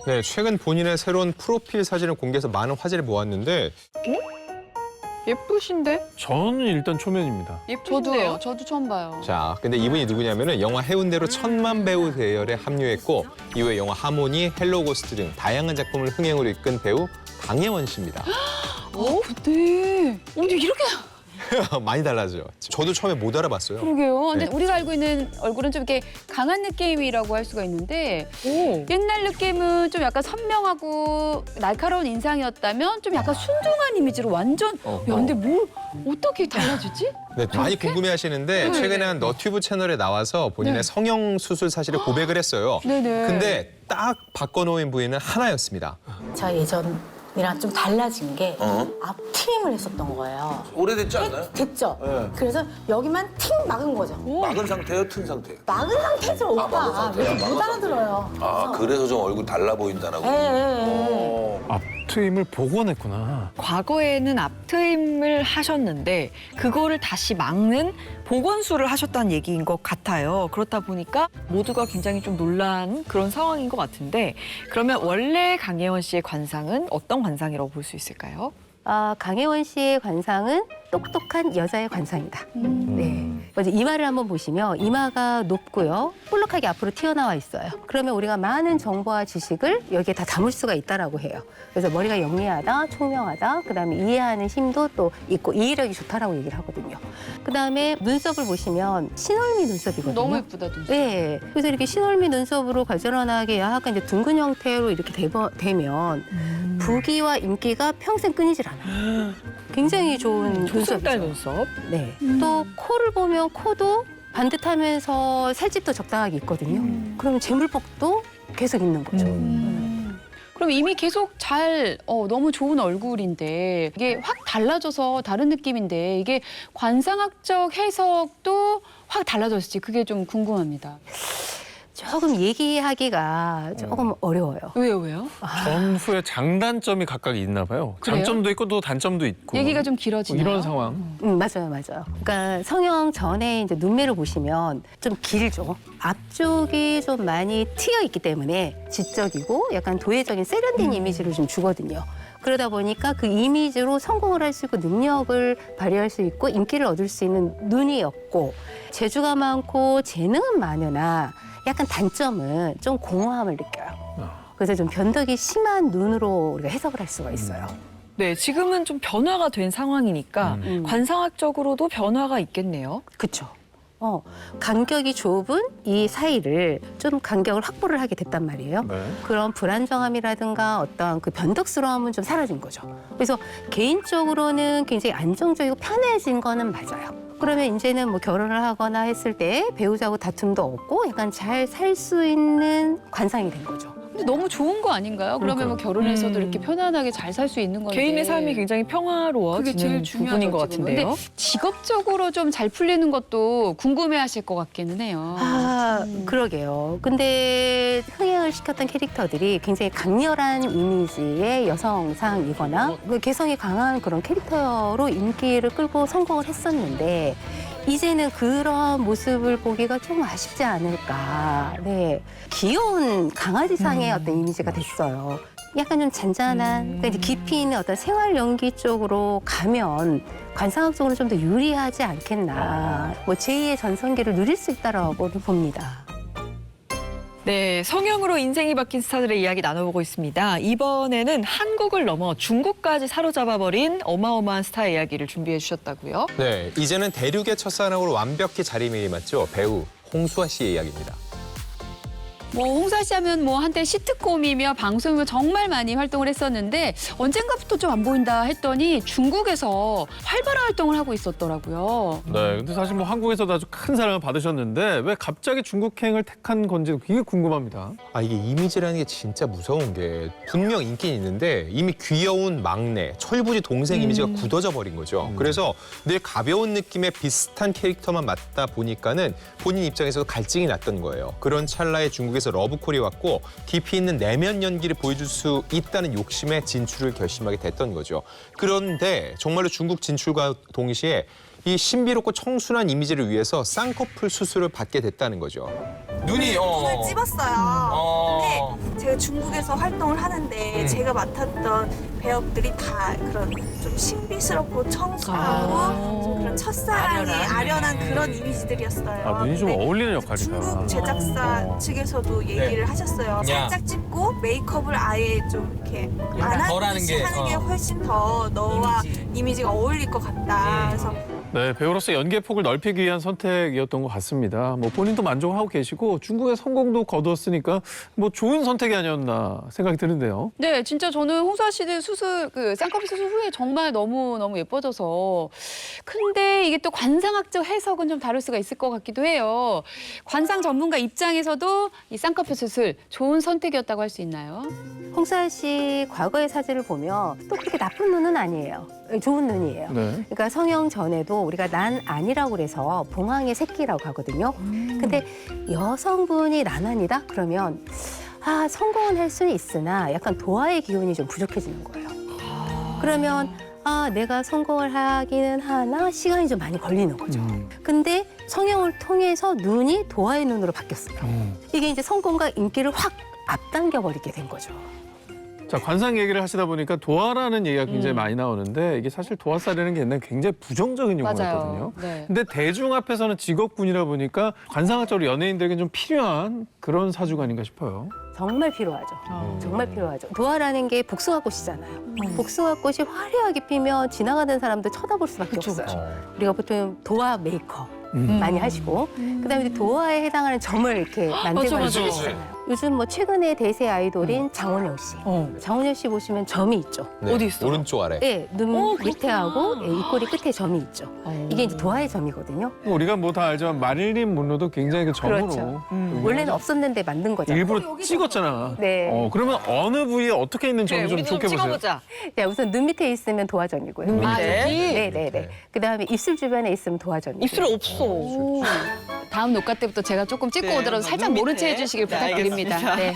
네, 최근 본인의 새로운 프로필 사진을 공개해서 많은 화제를 모았는데 예쁘신데? 저는 일단 초면입니다. 예쁘신데요? 저도 처음 봐요. 자, 근데 이분이 누구냐면은 영화 해운대로 천만 배우 대열에 합류했고 이후에 영화 하모니, 헬로 고스트 등 다양한 작품을 흥행으로 이끈 배우 강혜원 씨입니다. 그때 근데 이렇게 많이 달라져요. 저도 처음에 못 알아봤어요. 그러게요. 근데 네. 우리가 알고 있는 얼굴은 좀 이렇게 강한 느낌이라고 할 수가 있는데 옛날 느낌은 좀 약간 선명하고 날카로운 인상이었다면 좀 약간 순둥한 이미지로 완전 야, 근데 뭘 어떻게 달라지지? 네, 많이 궁금해하시는데 네. 최근에 한 너튜브 채널에 나와서 본인의 네. 성형 수술 사실을 고백을 했어요. 네네. 근데 딱 바꿔놓은 부위는 하나였습니다. 제가 예전이랑 좀 달라진 게 앞트임을 했었던 거예요. 오래됐지 않나요? 됐죠? 네. 그래서 여기만 팅 막은 거죠. 막은 상태예요, 튼 상태예요? 막은 상태죠, 오빠. 막은 상태야, 왜 막은 못 알아들어요. 아, 그래서 좀 얼굴 달라 보인다라고. 예, 예, 예. 어. 앞트임을 복원했구나. 과거에는 앞트임을 하셨는데 그거를 다시 막는 복원술을 하셨다는 얘기인 것 같아요. 그렇다 보니까 모두가 굉장히 좀 놀란 그런 상황인 것 같은데 그러면 원래 강혜원 씨의 관상은 어떤 관상이라고 볼 수 있을까요? 강혜원 씨의 관상은 똑똑한 여자의 관상이다. 네. 먼저 이마를 한번 보시면 이마가 높고요. 볼록하게 앞으로 튀어나와 있어요. 그러면 우리가 많은 정보와 지식을 여기에 다 담을 수가 있다라고 해요. 그래서 머리가 영리하다, 총명하다, 그다음에 이해하는 힘도 또 있고 이해력이 좋다라고 얘기를 하거든요. 그다음에 눈썹을 보시면 신월미 눈썹이거든요. 너무 예쁘다 눈썹. 네. 그래서 이렇게 신월미 눈썹으로 가지런하게 약간 이제 둥근 형태로 이렇게 되면 부귀와 인기가 평생 끊이질 않아요. 굉장히 좋은 초승달 눈썹이죠. 눈썹. 네. 또 코를 보면 코도 반듯하면서 살집도 적당하게 있거든요. 그럼 재물복도 계속 있는 거죠. 그럼 이미 계속 너무 좋은 얼굴인데 이게 확 달라져서 다른 느낌인데 이게 관상학적 해석도 확 달라졌을지 그게 좀 궁금합니다. 조금 얘기하기가 조금 어려워요. 왜요? 전후에 장단점이 각각 있나 봐요. 그래요? 장점도 있고 또 단점도 있고. 얘기가 좀 길어지나요? 이런 상황. 맞아요. 그러니까 성형 전에 이제 눈매를 보시면 좀 길죠. 앞쪽이 좀 많이 튀어 있기 때문에 지적이고 약간 도회적인 세련된 이미지를 좀 주거든요. 그러다 보니까 그 이미지로 성공을 할 수 있고 능력을 발휘할 수 있고 인기를 얻을 수 있는 눈이었고 재주가 많고 재능은 많으나 약간 단점은 좀 공허함을 느껴요. 그래서 좀 변덕이 심한 눈으로 우리가 해석을 할 수가 있어요. 네, 지금은 좀 변화가 된 상황이니까 관상학적으로도 변화가 있겠네요. 그렇죠. 간격이 좁은 이 사이를 좀 간격을 확보를 하게 됐단 말이에요. 네. 그런 불안정함이라든가 어떤 그 변덕스러움은 좀 사라진 거죠. 그래서 개인적으로는 굉장히 안정적이고 편해진 거는 맞아요. 그러면 이제는 뭐 결혼을 하거나 했을 때 배우자하고 다툼도 없고 약간 잘 살 수 있는 관상이 된 거죠. 근데 너무 좋은 거 아닌가요? 그러면 뭐 결혼해서도 이렇게 편안하게 잘 살 수 있는 건데 개인의 삶이 굉장히 그게 평화로워지는 제일 중요한 부분인 것 같은데요. 근데 직업적으로 좀 잘 풀리는 것도 궁금해하실 것 같기는 해요. 그러게요. 근데 흥행을 시켰던 캐릭터들이 굉장히 강렬한 이미지의 여성상이거나 그 개성이 강한 그런 캐릭터로 인기를 끌고 성공을 했었는데 이제는 그런 모습을 보기가 좀 아쉽지 않을까. 네. 귀여운 강아지상의 어떤 이미지가 됐어요. 약간 좀 잔잔한, 그러니까 이제 깊이 있는 어떤 생활 연기 쪽으로 가면 관상학적으로 좀 더 유리하지 않겠나. 뭐 제2의 전성기를 누릴 수 있다라고 봅니다. 네, 성형으로 인생이 바뀐 스타들의 이야기 나눠보고 있습니다. 이번에는 한국을 넘어 중국까지 사로잡아버린 어마어마한 스타의 이야기를 준비해 주셨다고요? 네, 이제는 대륙의 첫사랑으로 완벽히 자리매김했죠. 배우 홍수아 씨의 이야기입니다. 뭐 홍사 씨 하면 뭐 한때 시트콤이며 방송이며 정말 많이 활동을 했었는데 언젠가부터 좀 안 보인다 했더니 중국에서 활발한 활동을 하고 있었더라고요. 네, 근데 사실 뭐 한국에서도 아주 큰 사랑을 받으셨는데 왜 갑자기 중국행을 택한 건지 그게 궁금합니다. 이게 이미지라는 게 진짜 무서운 게 분명 인기는 있는데 이미 귀여운 막내, 철부지 동생 이미지가 굳어져 버린 거죠. 그래서 늘 가벼운 느낌의 비슷한 캐릭터만 맡다 보니까는 본인 입장에서도 갈증이 났던 거예요. 그런 찰나에 중국에서 러브콜이 왔고 깊이 있는 내면 연기를 보여줄 수 있다는 욕심에 진출을 결심하게 됐던 거죠. 그런데 정말로 중국 진출과 동시에 이 신비롭고 청순한 이미지를 위해서 쌍꺼풀 수술을 받게 됐다는 거죠. 눈이 눈을 찝었어요. 어. 근데 제가 중국에서 활동을 하는데 제가 맡았던 배역들이 다 그런 좀 신비스럽고 청순하고 좀 그런 첫사랑이 아련한 그런 이미지들이었어요. 아, 눈이 좀 근데 어울리는 역할이다. 중국 제작사 측에서도 얘기를 하셨어요. 살짝 찝고 메이크업을 아예 좀 이렇게 안 덜 하는 하듯이 게, 하는 게 훨씬 더 너와 이미지가 어울릴 것 같다. 그래서 네, 배우로서 연기의 폭을 넓히기 위한 선택이었던 것 같습니다. 뭐 본인도 만족하고 계시고 중국의 성공도 거두었으니까 뭐 좋은 선택이 아니었나 생각이 드는데요. 네, 진짜 저는 홍수아 씨들 수술, 쌍꺼풀 수술 후에 정말 너무 예뻐져서. 근데 이게 또 관상학적 해석은 좀 다를 수가 있을 것 같기도 해요. 관상 전문가 입장에서도 이 쌍꺼풀 수술 좋은 선택이었다고 할 수 있나요? 홍수아 씨 과거의 사진을 보면 또 그렇게 나쁜 눈은 아니에요. 좋은 눈이에요. 네. 그러니까 성형 전에도 우리가 난 아니라고 그래서 봉황의 새끼라고 하거든요. 근데 여성분이 난안이다? 그러면 성공은 할 수는 있으나 약간 도화의 기운이 좀 부족해지는 거예요. 그러면 내가 성공을 하기는 하나 시간이 좀 많이 걸리는 거죠. 근데 성형을 통해서 눈이 도화의 눈으로 바뀌었어요. 이게 이제 성공과 인기를 확 앞당겨 버리게 된 거죠. 자, 관상 얘기를 하시다 보니까 도화라는 얘기가 굉장히 많이 나오는데 이게 사실 도화살이라는 게 옛날에 굉장히 부정적인 용어였거든요. 네. 근데 대중 앞에서는 직업군이라 보니까 관상학적으로 연예인들에게 좀 필요한 그런 사주가 아닌가 싶어요. 정말 필요하죠. 정말 필요하죠. 도화라는 게 복숭아꽃이잖아요. 복숭아꽃이 화려하게 피면 지나가는 사람들 쳐다볼 수밖에 없어요. 우리가 보통 도화 메이크업 많이 하시고 그다음에 도화에 해당하는 점을 이렇게 만들고 하시잖아요. 요즘 뭐 최근에 대세 아이돌인 장원영 씨. 장원영 씨 보시면 점이 있죠. 네, 어디 있어요? 오른쪽 아래. 네, 눈 밑에하고 입꼬리 끝에 점이 있죠. 이게 이제 도화의 점이거든요. 우리가 뭐 다 알지만 마릴린 monroe도 굉장히 그 점으로 그렇죠. 원래는 없었는데 만든 거죠. 일부러 찍었잖아. 네. 그러면 어느 부위에 어떻게 있는 점을 좀 우리도 좋게 보세요? 찍어보자. 네, 우선 눈 밑에 있으면 도화점이고요. 눈 밑에? 네네네. 그다음에 입술 주변에 있으면 도화점이고. 입술 없어. 다음 녹화 때부터 제가 조금 찍고 네, 오더라도 살짝 눈 모른 채 밑에. 해주시길 네, 부탁드립니다. 알겠습니다. 네.